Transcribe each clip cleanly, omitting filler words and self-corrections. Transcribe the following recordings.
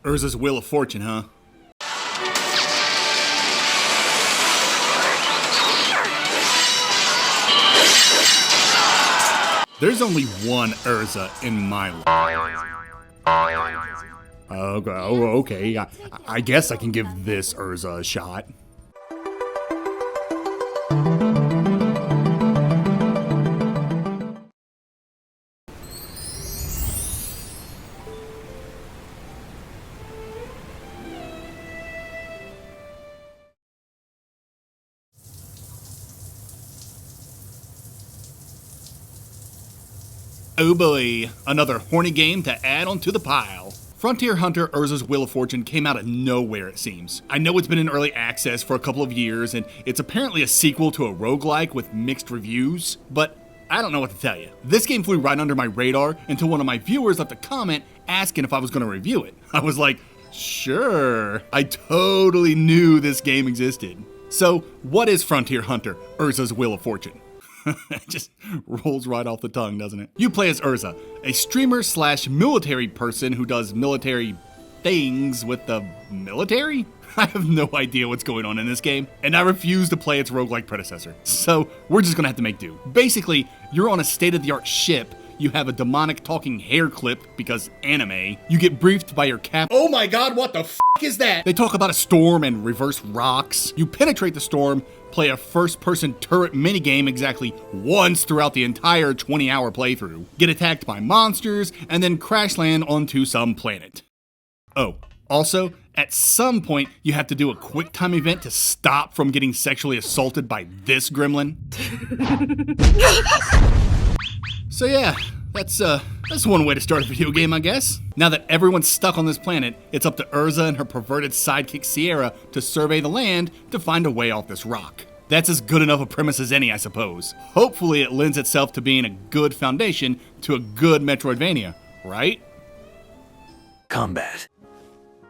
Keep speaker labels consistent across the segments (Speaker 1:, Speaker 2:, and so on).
Speaker 1: Erza's Wheel of Fortune, huh? There's only one Erza in my life. Okay. I guess I can give this Erza a shot. Oh boy, another horny game to add onto the pile. Frontier Hunter Erza's Wheel of Fortune came out of nowhere, it seems. I know it's been in early access for a couple of years, and it's apparently a sequel to a roguelike with mixed reviews, but I don't know what to tell you. This game flew right under my radar until one of my viewers left a comment asking if I was going to review it. I was like, sure. I totally knew this game existed. So, what is Frontier Hunter Erza's Wheel of Fortune? It just rolls right off the tongue, doesn't it? You play as Erza, a streamer slash military person who does military things with the military? I have no idea what's going on in this game, and I refuse to play its roguelike predecessor. So we're just gonna have to make do. Basically, you're on a state-of-the-art ship. You have a demonic talking hair clip because anime. You get briefed by your cap. Oh my god, what the f is that? They talk about a storm and reverse rocks. You penetrate the storm, play a first-person turret minigame exactly once throughout the entire 20-hour playthrough, get attacked by monsters, and then crash land onto some planet. Oh, also, at some point, you have to do a quick time event to stop from getting sexually assaulted by this gremlin. So yeah, that's one way to start a video game, I guess. Now that everyone's stuck on this planet, it's up to Erza and her perverted sidekick Sierra to survey the land to find a way off this rock. That's as good enough a premise as any, I suppose. Hopefully it lends itself to being a good foundation to a good Metroidvania, right?
Speaker 2: Combat.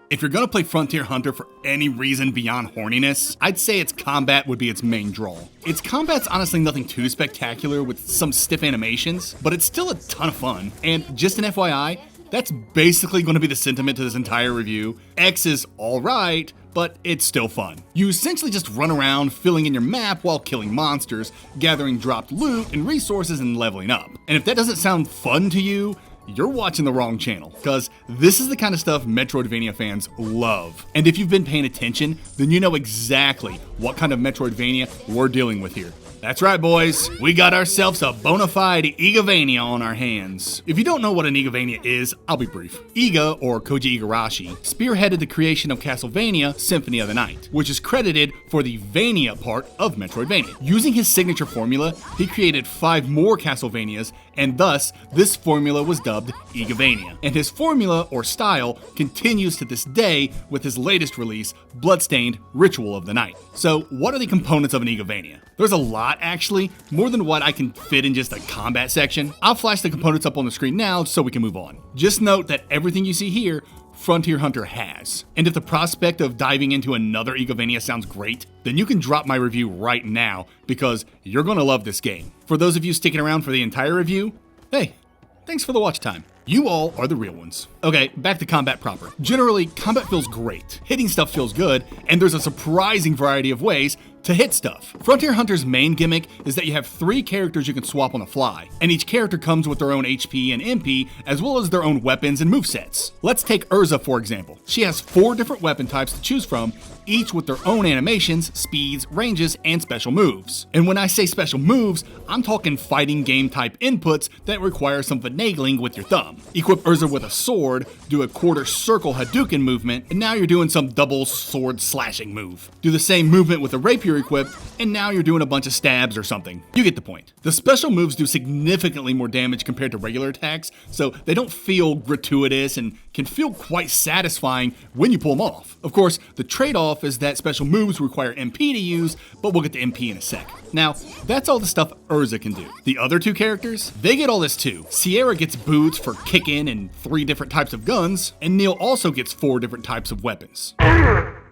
Speaker 1: If you're gonna play Frontier Hunter for any reason beyond horniness, I'd say its combat would be its main draw. Its combat's honestly nothing too spectacular with some stiff animations, but it's still a ton of fun. And just an FYI, that's basically gonna be the sentiment to this entire review. X is alright, but it's still fun. You essentially just run around filling in your map while killing monsters, gathering dropped loot and resources and leveling up. And if that doesn't sound fun to you, you're watching the wrong channel, because this is the kind of stuff Metroidvania fans love. And if you've been paying attention, then you know exactly what kind of Metroidvania we're dealing with here. That's right, boys. We got ourselves a bona fide Igavania on our hands. If you don't know what an Igavania is, I'll be brief. Iga, or Koji Igarashi, spearheaded the creation of Castlevania Symphony of the Night, which is credited for the Vania part of Metroidvania. Using his signature formula, he created 5 more Castlevanias, and thus, this formula was dubbed Igavania. And his formula, or style, continues to this day with his latest release, Bloodstained Ritual of the Night. So, what are the components of an Igavania? There's a lot, actually, more than what I can fit in just a combat section. I'll flash the components up on the screen now so we can move on. Just note that everything you see here, Frontier Hunter has. And if the prospect of diving into another Igavania sounds great, then you can drop my review right now, because you're gonna love this game. For those of you sticking around for the entire review, hey, thanks for the watch time. You all are the real ones. Okay, back to combat proper. Generally, combat feels great. Hitting stuff feels good, and there's a surprising variety of ways to hit stuff. Frontier Hunter's main gimmick is that you have 3 characters you can swap on the fly, and each character comes with their own HP and MP, as well as their own weapons and movesets. Let's take Erza, for example. She has 4 different weapon types to choose from, each with their own animations, speeds, ranges, and special moves. And when I say special moves, I'm talking fighting game type inputs that require some finagling with your thumb. Equip Erza with a sword, do a quarter circle Hadouken movement, and now you're doing some double sword slashing move. Do the same movement with a rapier equipped, and now you're doing a bunch of stabs or something. You get the point. The special moves do significantly more damage compared to regular attacks, so they don't feel gratuitous and can feel quite satisfying when you pull them off. Of course, the trade-off is that special moves require MP to use, but we'll get to MP in a sec. Now, that's all the stuff Erza can do. The other 2 characters, they get all this too. Sierra gets boots for kicking and 3 different types of guns, and Neil also gets 4 different types of weapons.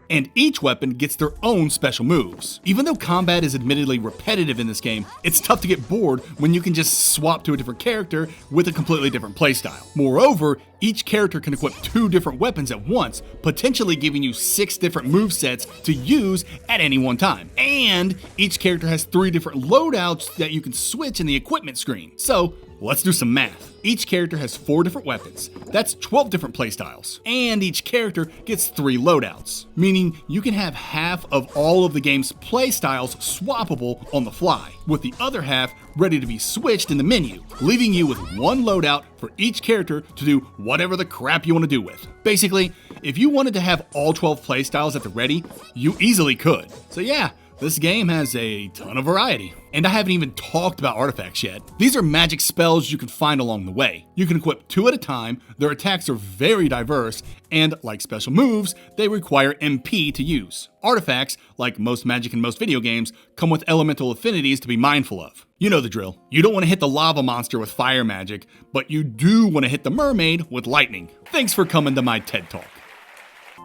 Speaker 1: And each weapon gets their own special moves. Even though combat is admittedly repetitive in this game, it's tough to get bored when you can just swap to a different character with a completely different playstyle. Moreover, Each character can equip 2 different weapons at once, potentially giving you 6 different movesets to use at any one time. And each character has 3 different loadouts that you can switch in the equipment screen. So let's do some math. Each character has 4 different weapons. That's 12 different playstyles. And each character gets 3 loadouts, meaning you can have half of all of the game's playstyles swappable on the fly, with the other half ready to be switched in the menu, leaving you with 1 loadout for each character to do whatever the crap you want to do with. Basically, if you wanted to have all 12 playstyles at the ready, you easily could. So yeah, this game has a ton of variety. And I haven't even talked about artifacts yet. These are magic spells you can find along the way. You can equip 2 at a time, their attacks are very diverse, and like special moves, they require MP to use. Artifacts, like most magic and most video games, come with elemental affinities to be mindful of. You know the drill. You don't want to hit the lava monster with fire magic, but you do want to hit the mermaid with lightning. Thanks for coming to my TED Talk.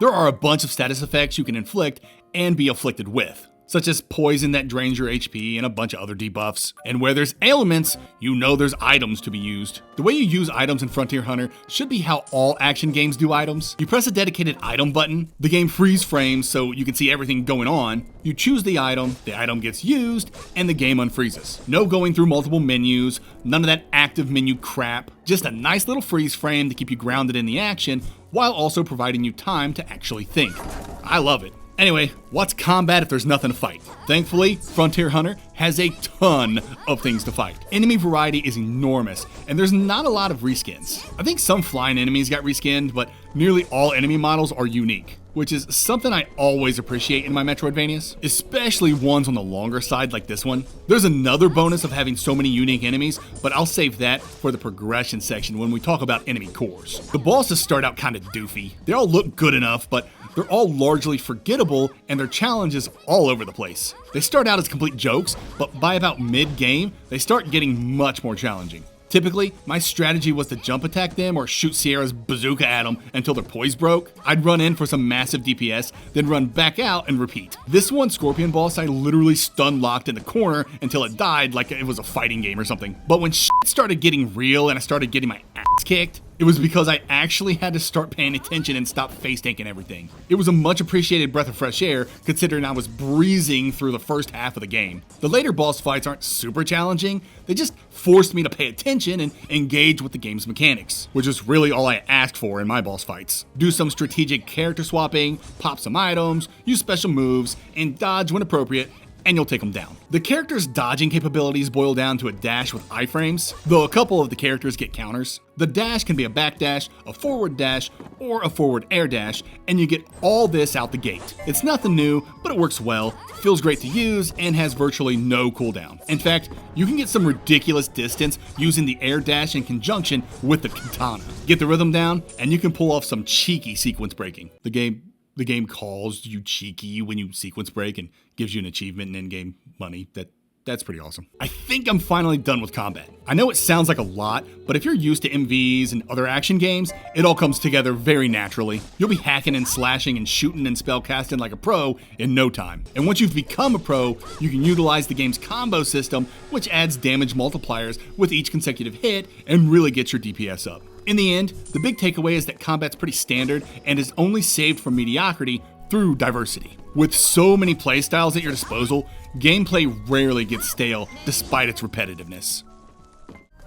Speaker 1: There are a bunch of status effects you can inflict and be afflicted with, such as poison that drains your HP and a bunch of other debuffs. And where there's ailments, you know there's items to be used. The way you use items in Frontier Hunter should be how all action games do items. You press a dedicated item button, the game freeze frames so you can see everything going on. You choose the item gets used, and the game unfreezes. No going through multiple menus, none of that active menu crap, just a nice little freeze frame to keep you grounded in the action while also providing you time to actually think. I love it. Anyway, what's combat if there's nothing to fight? Thankfully, Frontier Hunter has a ton of things to fight. Enemy variety is enormous, and there's not a lot of reskins. I think some flying enemies got reskinned, but nearly all enemy models are unique, which is something I always appreciate in my Metroidvanias, especially ones on the longer side like this one. There's another bonus of having so many unique enemies, but I'll save that for the progression section when we talk about enemy cores. The bosses start out kind of doofy. They all look good enough, but they're all largely forgettable, and their challenges all over the place. They start out as complete jokes, but by about mid-game, they start getting much more challenging. Typically, my strategy was to jump attack them or shoot Sierra's bazooka at them until their poise broke. I'd run in for some massive DPS, then run back out and repeat. This one Scorpion boss I literally stun locked in the corner until it died like it was a fighting game or something. But when shit started getting real and I started getting my ass kicked, it was because I actually had to start paying attention and stop face tanking everything. It was a much appreciated breath of fresh air, considering I was breezing through the first half of the game. The later boss fights aren't super challenging, they just forced me to pay attention and engage with the game's mechanics, which is really all I asked for in my boss fights. Do some strategic character swapping, pop some items, use special moves, and dodge when appropriate, and you'll take them down. The character's dodging capabilities boil down to a dash with iframes, though a couple of the characters get counters. The dash can be a back dash, a forward dash, or a forward air dash, and you get all this out the gate. It's nothing new, but it works well, feels great to use, and has virtually no cooldown. In fact, you can get some ridiculous distance using the air dash in conjunction with the katana. Get the rhythm down, and you can pull off some cheeky sequence breaking. The game calls you cheeky when you sequence break and gives you an achievement and in-game money. That's pretty awesome. I think I'm finally done with combat. I know it sounds like a lot, but if you're used to MVs and other action games, it all comes together very naturally. You'll be hacking and slashing and shooting and spellcasting like a pro in no time. And once you've become a pro, you can utilize the game's combo system, which adds damage multipliers with each consecutive hit and really gets your DPS up. In the end, the big takeaway is that combat's pretty standard and is only saved from mediocrity through diversity. With so many playstyles at your disposal, gameplay rarely gets stale despite its repetitiveness.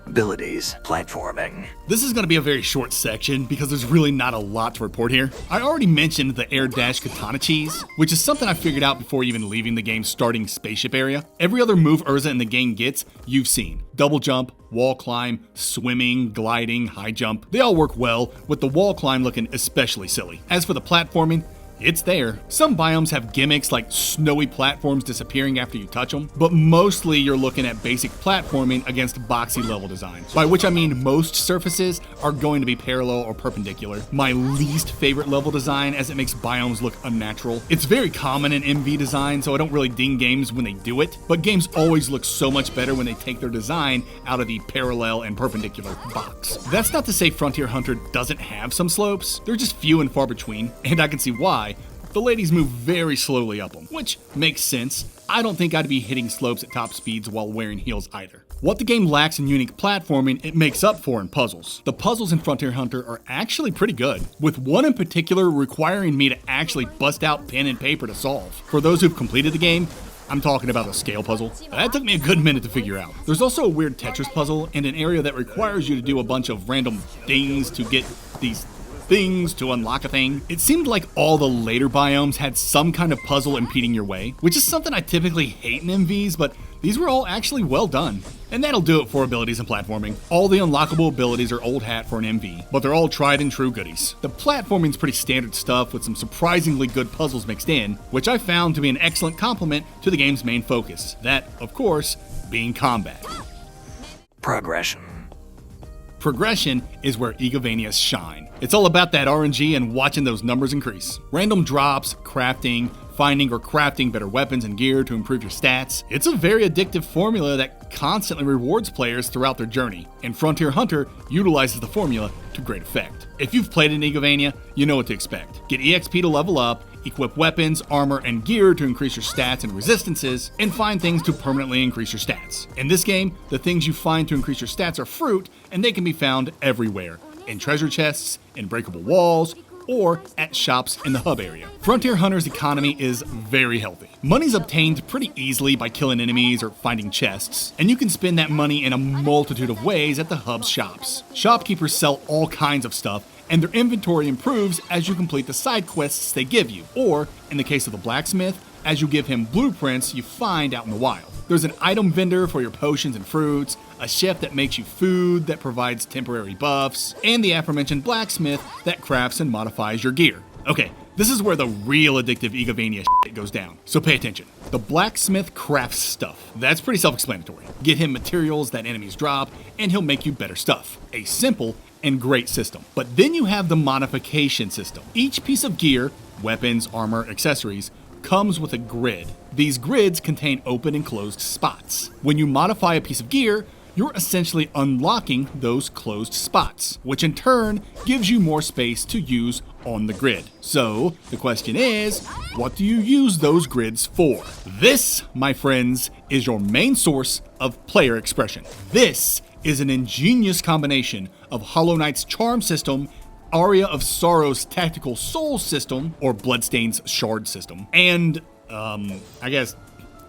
Speaker 2: Abilities, platforming.
Speaker 1: This is going to be a very short section because there's really not a lot to report here. I already mentioned the air dash katana cheese, which is something I figured out before even leaving the game's starting spaceship area. Every other move Erza in the game gets, you've seen. Double jump, wall climb, swimming, gliding, high jump. They all work well, with the wall climb looking especially silly. As for the platforming, it's there. Some biomes have gimmicks like snowy platforms disappearing after you touch them, but mostly you're looking at basic platforming against boxy level designs, by which I mean most surfaces are going to be parallel or perpendicular. My least favorite level design, as it makes biomes look unnatural. It's very common in MV design, so I don't really ding games when they do it, but games always look so much better when they take their design out of the parallel and perpendicular box. That's not to say Frontier Hunter doesn't have some slopes, they're just few and far between, and I can see why. The ladies move very slowly up them, which makes sense. I don't think I'd be hitting slopes at top speeds while wearing heels either. What the game lacks in unique platforming, it makes up for in puzzles. The puzzles in Frontier Hunter are actually pretty good, with one in particular requiring me to actually bust out pen and paper to solve. For those who've completed the game, I'm talking about the scale puzzle. That took me a good minute to figure out. There's also a weird Tetris puzzle and an area that requires you to do a bunch of random things to get these things to unlock a thing. It seemed like all the later biomes had some kind of puzzle impeding your way, which is something I typically hate in MVs, but these were all actually well done. And that'll do it for abilities and platforming. All the unlockable abilities are old hat for an MV, but they're all tried and true goodies. The platforming's pretty standard stuff with some surprisingly good puzzles mixed in, which I found to be an excellent complement to the game's main focus. That, of course, being combat.
Speaker 2: Progression.
Speaker 1: Progression is where Igavanias shine. It's all about that RNG and watching those numbers increase. Random drops, crafting, finding or crafting better weapons and gear to improve your stats. It's a very addictive formula that constantly rewards players throughout their journey, and Frontier Hunter utilizes the formula to great effect. If you've played in Igavania, you know what to expect. Get EXP to level up, equip weapons, armor, and gear to increase your stats and resistances, and find things to permanently increase your stats. In this game, the things you find to increase your stats are fruit, and they can be found everywhere. In treasure chests, in breakable walls, or at shops in the hub area. Frontier Hunter's economy is very healthy. Money's obtained pretty easily by killing enemies or finding chests, and you can spend that money in a multitude of ways at the hub's shops. Shopkeepers sell all kinds of stuff, and their inventory improves as you complete the side quests they give you, or, in the case of the blacksmith, as you give him blueprints you find out in the wild. There's an item vendor for your potions and fruits, a chef that makes you food that provides temporary buffs, and the aforementioned blacksmith that crafts and modifies your gear. Okay, this is where the real addictive Igavania shit goes down, so pay attention. The blacksmith crafts stuff. That's pretty self-explanatory. Get him materials that enemies drop, and he'll make you better stuff. A simple and great system. But then you have the modification system. Each piece of gear, weapons, armor, accessories, comes with a grid. These grids contain open and closed spots. When you modify a piece of gear, you're essentially unlocking those closed spots, which in turn gives you more space to use on the grid. So the question is, what do you use those grids for? This, my friends, is your main source of player expression. This is an ingenious combination of Hollow Knight's charm system, Aria of Sorrow's tactical soul system, or Bloodstain's shard system, and, I guess,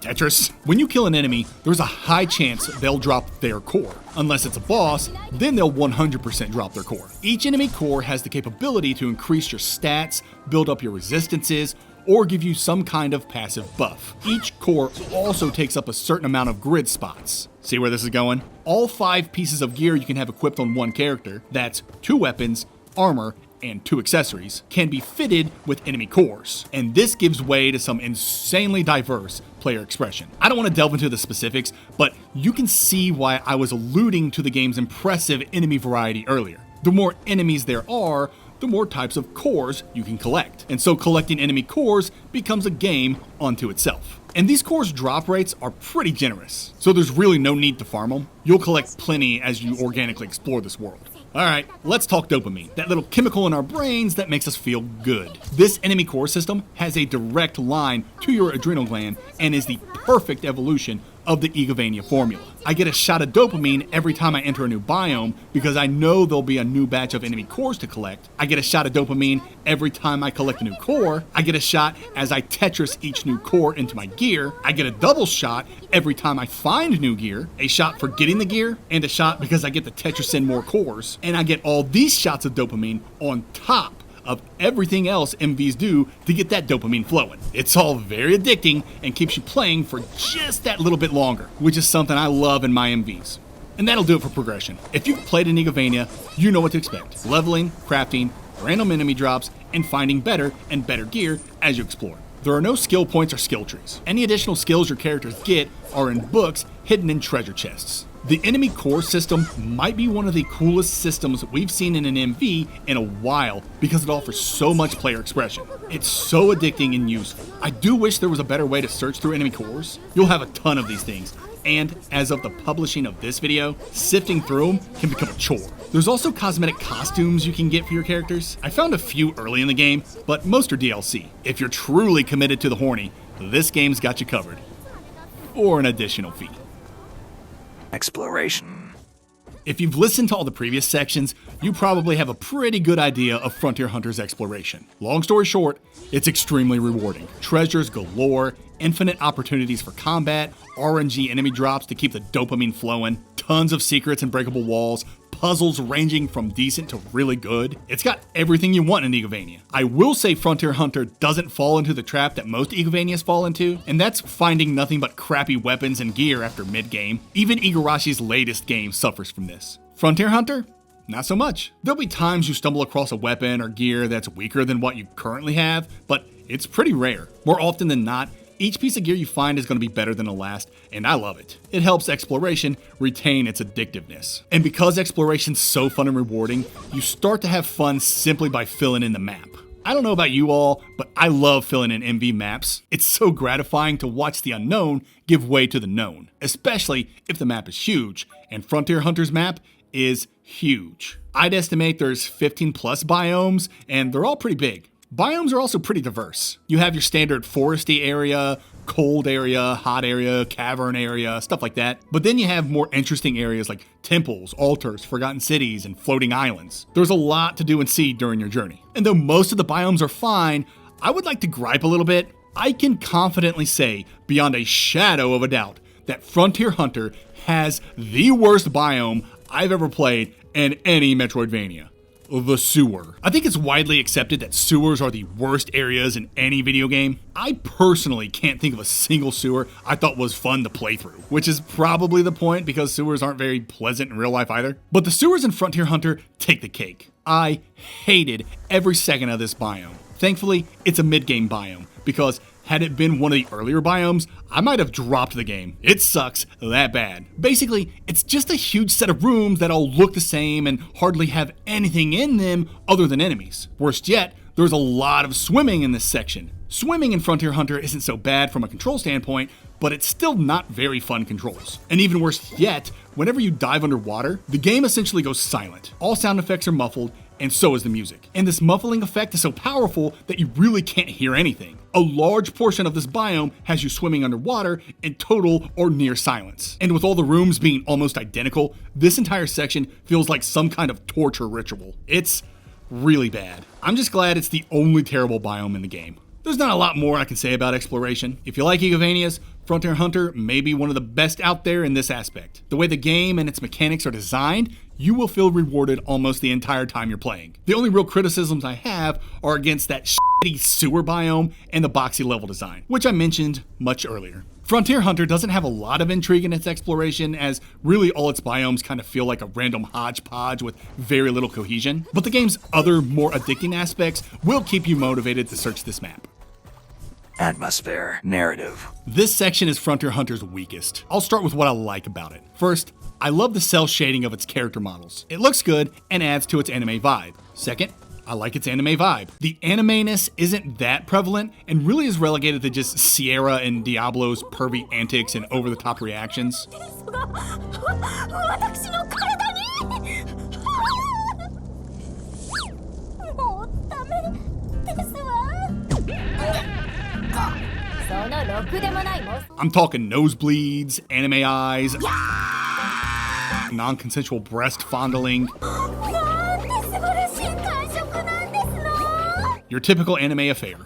Speaker 1: Tetris. When you kill an enemy, there's a high chance they'll drop their core. Unless it's a boss, then they'll 100% drop their core. Each enemy core has the capability to increase your stats, build up your resistances, or give you some kind of passive buff. Each core also takes up a certain amount of grid spots. See where this is going? All 5 pieces of gear you can have equipped on one character, that's 2 weapons, armor, and 2 accessories, can be fitted with enemy cores. And this gives way to some insanely diverse player expression. I don't want to delve into the specifics, but you can see why I was alluding to the game's impressive enemy variety earlier. The more enemies there are, the more types of cores you can collect. And so collecting enemy cores becomes a game unto itself. And these cores drop rates are pretty generous, so there's really no need to farm them. You'll collect plenty as you organically explore this world. Alright, let's talk dopamine, that little chemical in our brains that makes us feel good. This enemy core system has a direct line to your adrenal gland and is the perfect evolution of the Igavania formula. I get a shot of dopamine every time I enter a new biome because I know there'll be a new batch of enemy cores to collect. I get a shot of dopamine every time I collect a new core. I get a shot as I Tetris each new core into my gear. I get a double shot every time I find new gear, a shot for getting the gear, and a shot because I get to Tetris in more cores. And I get all these shots of dopamine on top of everything else MVs do to get that dopamine flowing. It's all very addicting and keeps you playing for just that little bit longer, which is something I love in my MVs. And that'll do it for progression. If you've played in Igavania, you know what to expect. Leveling, crafting, random enemy drops, and finding better and better gear as you explore. There are no skill points or skill trees. Any additional skills your characters get are in books hidden in treasure chests. The enemy core system might be one of the coolest systems we've seen in an MV in a while because it offers so much player expression. It's so addicting and useful. I do wish there was a better way to search through enemy cores. You'll have a ton of these things, and as of the publishing of this video, sifting through them can become a chore. There's also cosmetic costumes you can get for your characters. I found a few early in the game, but most are DLC. If you're truly committed to the horny, this game's got you covered. for an additional fee.
Speaker 2: Exploration.
Speaker 1: If you've listened to all the previous sections, you probably have a pretty good idea of Frontier Hunter's exploration. Long story short, it's extremely rewarding. Treasures galore, infinite opportunities for combat, RNG enemy drops to keep the dopamine flowing, tons of secrets and breakable walls, puzzles ranging from decent to really good. It's got everything you want in Igavania. I will say Frontier Hunter doesn't fall into the trap that most Igavanias fall into, and that's finding nothing but crappy weapons and gear after mid-game. Even Igarashi's latest game suffers from this. Frontier Hunter? Not so much. There'll be times you stumble across a weapon or gear that's weaker than what you currently have, but it's pretty rare. More often than not, each piece of gear you find is going to be better than the last, and I love it. It helps exploration retain its addictiveness. And because exploration's so fun and rewarding, you start to have fun simply by filling in the map. I don't know about you all, but I love filling in MV maps. It's so gratifying to watch the unknown give way to the known, especially if the map is huge, and Frontier Hunter's map is huge. I'd estimate there's 15 plus biomes, and they're all pretty big. Biomes are also pretty diverse. You have your standard foresty area, cold area, hot area, cavern area, stuff like that. But then you have more interesting areas like temples, altars, forgotten cities, and floating islands. There's a lot to do and see during your journey. And though most of the biomes are fine, I would like to gripe a little bit. I can confidently say, beyond a shadow of a doubt, that Frontier Hunter has the worst biome I've ever played in any Metroidvania. The sewer. I think it's widely accepted that sewers are the worst areas in any video game. I personally can't think of a single sewer I thought was fun to play through, which is probably the point because sewers aren't very pleasant in real life either. But the sewers in Frontier Hunter take the cake. I hated every second of this biome. Thankfully, it's a mid-game biome because had it been one of the earlier biomes, I might have dropped the game. It sucks that bad. Basically, it's just a huge set of rooms that all look the same and hardly have anything in them other than enemies. Worst yet, there's a lot of swimming in this section. Swimming in Frontier Hunter isn't so bad from a control standpoint, but it's still not very fun controls. And even worse yet, whenever you dive underwater, the game essentially goes silent. All sound effects are muffled, and so is the music. And this muffling effect is so powerful that you really can't hear anything. A large portion of this biome has you swimming underwater in total or near silence. And with all the rooms being almost identical, this entire section feels like some kind of torture ritual. It's really bad. I'm just glad it's the only terrible biome in the game. There's not a lot more I can say about exploration. If you like Igavanias, Frontier Hunter may be one of the best out there in this aspect. The way the game and its mechanics are designed, you will feel rewarded almost the entire time you're playing. The only real criticisms I have are against that shitty sewer biome and the boxy level design, which I mentioned much earlier. Frontier Hunter doesn't have a lot of intrigue in its exploration, as really all its biomes kind of feel like a random hodgepodge with very little cohesion, but the game's other, more addicting aspects will keep you motivated to search this map.
Speaker 2: Atmosphere. Narrative.
Speaker 1: This section is Frontier Hunter's weakest. I'll start with what I like about it. First, I love the cell shading of its character models. It looks good and adds to its anime vibe. Second, I like its anime vibe. The anime-ness isn't that prevalent and really is relegated to just Sierra and Diablo's pervy antics and over-the-top reactions. I'm talking nosebleeds, anime eyes, non-consensual breast fondling. Your typical anime affair.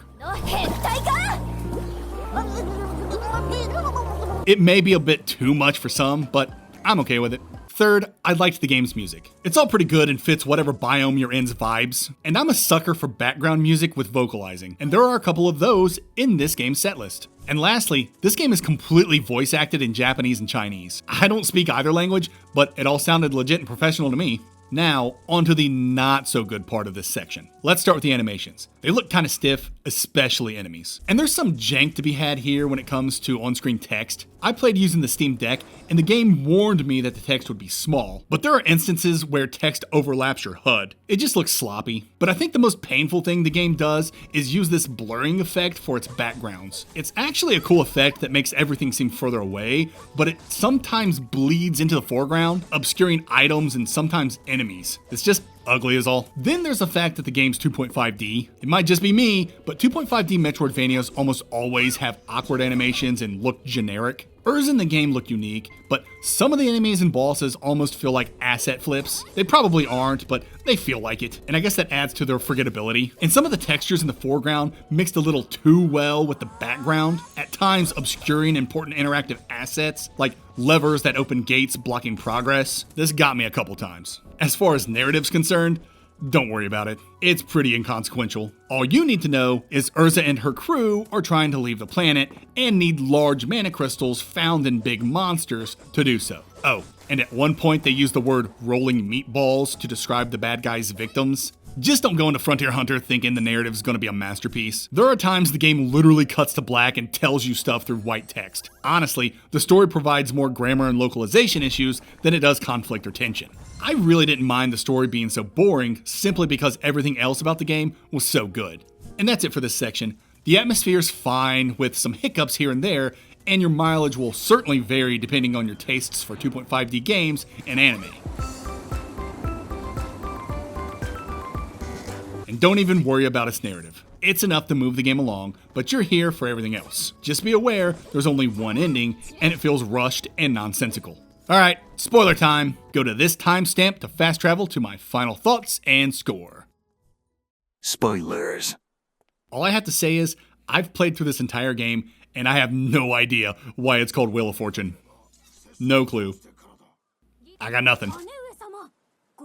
Speaker 1: It may be a bit too much for some, but I'm okay with it. Third, I liked the game's music. It's all pretty good and fits whatever biome you're in's vibes, and I'm a sucker for background music with vocalizing, and there are a couple of those in this game's setlist. And lastly, this game is completely voice acted in Japanese and Chinese. I don't speak either language, but it all sounded legit and professional to me. Now, onto the not so good part of this section. Let's start with the animations. They look kind of stiff, especially enemies. And there's some jank to be had here when it comes to on-screen text. I played using the Steam Deck, and the game warned me that the text would be small, but there are instances where text overlaps your HUD. It just looks sloppy. But I think the most painful thing the game does is use this blurring effect for its backgrounds. It's actually a cool effect that makes everything seem further away, but it sometimes bleeds into the foreground, obscuring items and sometimes enemies. It's just ugly as all. Then there's the fact that the game's 2.5D. It might just be me, but 2.5D Metroidvanias almost always have awkward animations and look generic. Erza in the game look unique, but some of the enemies and bosses almost feel like asset flips. They probably aren't, but they feel like it, and I guess that adds to their forgettability. And some of the textures in the foreground mixed a little too well with the background, at times obscuring important interactive assets, like levers that open gates blocking progress. This got me a couple times. As far as narrative's concerned, don't worry about it. It's pretty inconsequential. All you need to know is Erza and her crew are trying to leave the planet and need large mana crystals found in big monsters to do so. Oh, and at one point they use the word rolling meatballs to describe the bad guy's victims. Just don't go into Frontier Hunter thinking the narrative's gonna be a masterpiece. There are times the game literally cuts to black and tells you stuff through white text. Honestly, the story provides more grammar and localization issues than it does conflict or tension. I really didn't mind the story being so boring simply because everything else about the game was so good. And that's it for this section. The atmosphere's fine with some hiccups here and there, and your mileage will certainly vary depending on your tastes for 2.5D games and anime. And don't even worry about its narrative. It's enough to move the game along, but you're here for everything else. Just be aware there's only one ending, and it feels rushed and nonsensical. Alright, spoiler time. Go to this timestamp to fast travel to my final thoughts and score.
Speaker 2: Spoilers.
Speaker 1: All I have to say is, I've played through this entire game, and I have no idea why it's called Wheel of Fortune. No clue. I got nothing.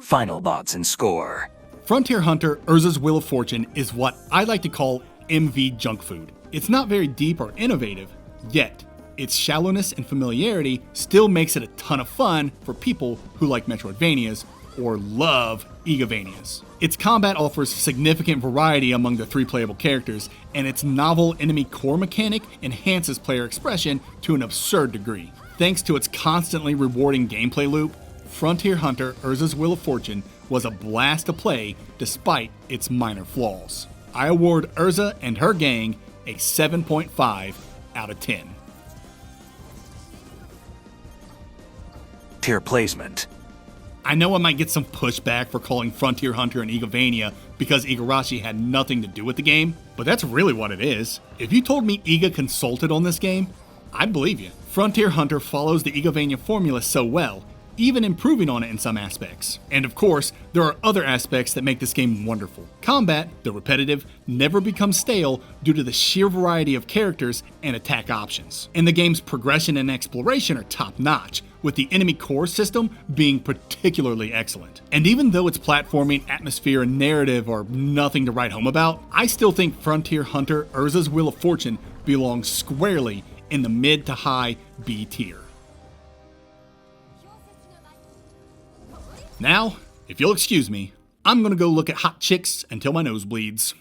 Speaker 2: Final thoughts and score.
Speaker 1: Frontier Hunter Erza's Wheel of Fortune is what I like to call MV junk food. It's not very deep or innovative, yet its shallowness and familiarity still makes it a ton of fun for people who like Metroidvanias or love Igavanias. Its combat offers significant variety among the 3 playable characters, and its novel enemy core mechanic enhances player expression to an absurd degree. Thanks to its constantly rewarding gameplay loop, Frontier Hunter Erza's Wheel of Fortune was a blast to play despite its minor flaws. I award Erza and her gang a 7.5 out of 10.
Speaker 2: Tier placement.
Speaker 1: I know I might get some pushback for calling Frontier Hunter and Igavania because Igarashi had nothing to do with the game, but that's really what it is. If you told me Iga consulted on this game, I'd believe you. Frontier Hunter follows the Igavania formula so well, even improving on it in some aspects. And of course, there are other aspects that make this game wonderful. Combat, though repetitive, never becomes stale due to the sheer variety of characters and attack options. And the game's progression and exploration are top-notch, with the enemy core system being particularly excellent. And even though its platforming, atmosphere, and narrative are nothing to write home about, I still think Frontier Hunter Erza's Wheel of Fortune belongs squarely in the mid to high B tier. Now, if you'll excuse me, I'm gonna go look at hot chicks until my nose bleeds.